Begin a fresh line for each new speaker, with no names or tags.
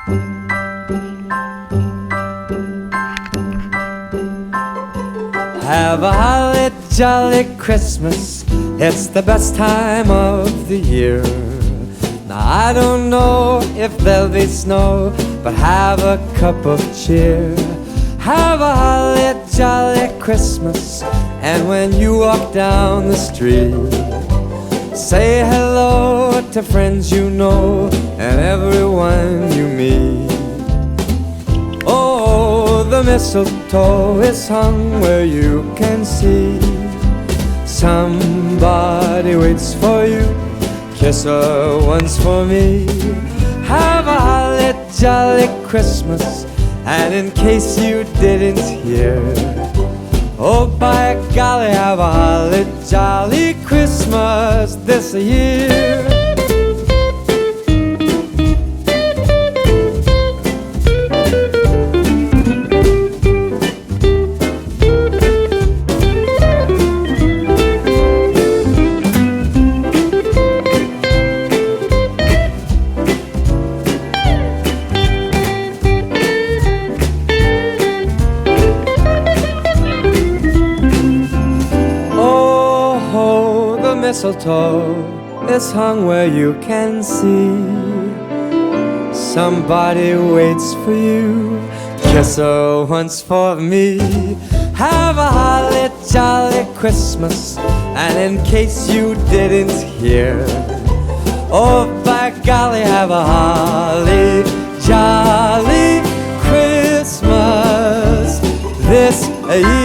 Have a holly jolly Christmas, it's the best time of the year. Now I don't know if there'll be snow, but have a cup of cheer. Have a holly jolly Christmas, and when you walk down the street, say hello to friends you know and everyone you meet. Oh, the mistletoe is hung where you can see. Somebody waits for you, kiss her once for me. Have a holly jolly Christmas, and in case you didn't hear, oh by golly, have a holly jolly Christmas this year. Mistletoe is hung where you can see. Somebody waits for you, kiss her once for me. Have a holly jolly Christmas, and in case you didn't hear, oh by golly, have a holly jolly Christmas this year.